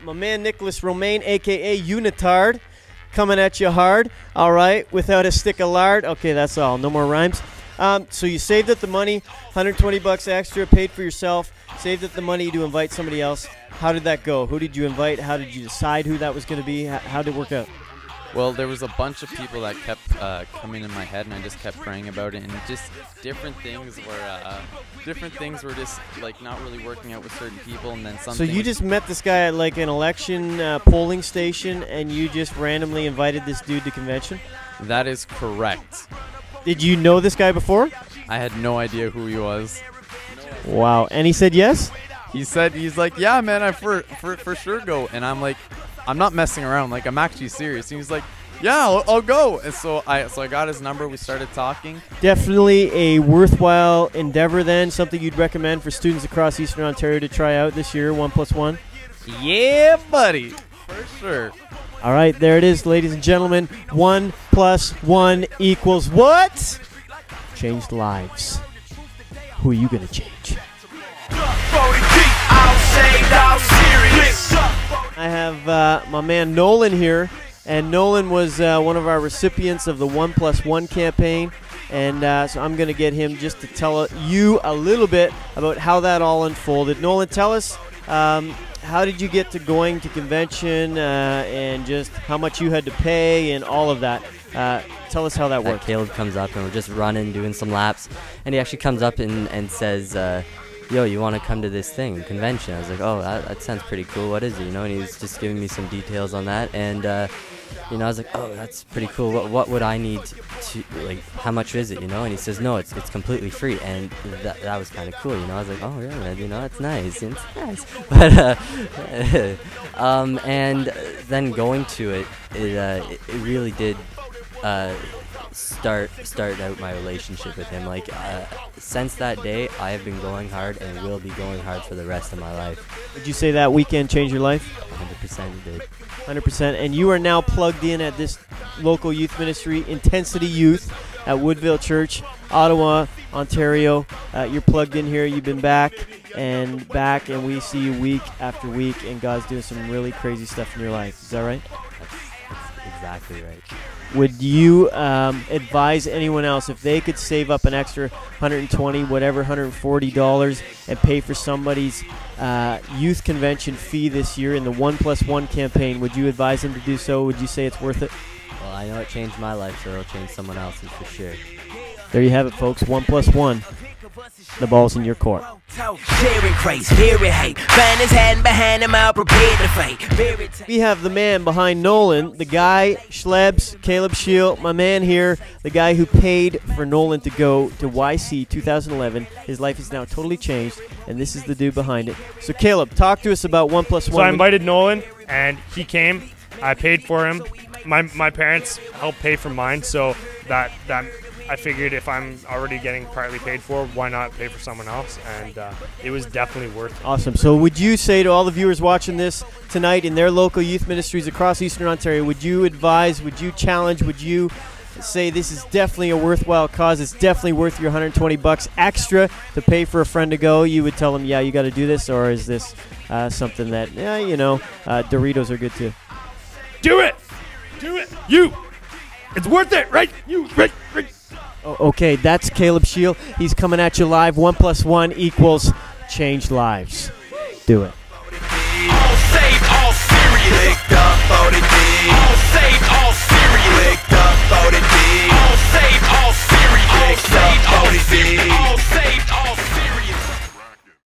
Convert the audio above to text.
My man Nicholas Romaine, a.k.a. Unitard, coming at you hard. All right, without a stick of lard. Okay, that's all. No more rhymes. So you saved up the money, 120 bucks extra, paid for yourself, saved up the money to invite somebody else. How did that go? Who did you invite? How did you decide who that was going to be? How did it work out? Well, there was a bunch of people that kept coming in my head, and I just kept praying about it, and just different things were just like not really working out with certain people, and then something. So you just met this guy at like an election polling station, and you just randomly invited this dude to convention? That is correct. Did you know this guy before? I had no idea who he was. Wow, and he said yes? He's like, yeah, man, I for sure go, and I'm like, I'm not messing around, like I'm actually serious. And he's like, yeah, I'll go. And so I got his number. We started talking. Definitely a worthwhile endeavor then, something you'd recommend for students across Eastern Ontario to try out this year, 1+1? Yeah, buddy, for sure. All right, there it is, ladies and gentlemen. 1+1 equals what? Changed lives. Who are you going to change? I have my man Nolan here, and Nolan was one of our recipients of the 1+1 campaign, and so I'm going to get him just to tell you a little bit about how that all unfolded. Nolan, tell us, how did you get to going to convention and just how much you had to pay and all of that? Tell us how that worked. Caleb comes up, and we're just running, doing some laps, and he actually comes up and says, yo, you want to come to this convention? I was like, oh, that sounds pretty cool. What is it? You know, and he was just giving me some details on that, and you know, I was like, oh, that's pretty cool. What would I need to, like, how much is it? You know, and he says, no, it's completely free, and that was kind of cool. You know, I was like, oh yeah, man, you know, that's nice. It's nice, but and then going to it, it really did. Start out my relationship with him. Like since that day, I have been going hard and will be going hard for the rest of my life. Would you say that weekend changed your life? 100% it did. 100%. And you are now plugged in at this local youth ministry, Intensity Youth, at Woodville Church, Ottawa, Ontario. You're plugged in here. You've been back, and we see you week after week, and God's doing some really crazy stuff in your life. Is that right? That's exactly right. Would you advise anyone else if they could save up an extra $120, whatever, $140 and pay for somebody's youth convention fee this year in the 1+1 campaign? Would you advise them to do so? Would you say it's worth it? Well, I know it changed my life, so it'll change someone else's for sure. There you have it, folks. 1+1. The ball's in your court. We have the man behind Nolan, the guy, Schlebs, Caleb Scheel, my man here, the guy who paid for Nolan to go to YC 2011. His life is now totally changed, and this is the dude behind it. So, Caleb, talk to us about 1+1. So I invited Nolan, and he came. I paid for him. My parents helped pay for mine, so that I figured if I'm already getting partly paid for, why not pay for someone else? And it was definitely worth it. Awesome. So would you say to all the viewers watching this tonight in their local youth ministries across Eastern Ontario, would you advise, would you challenge, would you say this is definitely a worthwhile cause, it's definitely worth your $120 extra to pay for a friend to go? You would tell them, yeah, you got to do this? Or is this something that, yeah, you know, Doritos are good too? Do it! Do it! You! It's worth it, right? You, right. Okay, that's Caleb Scheel. He's coming at you live. 1+1 equals changed lives. Do it. All safe, all serious.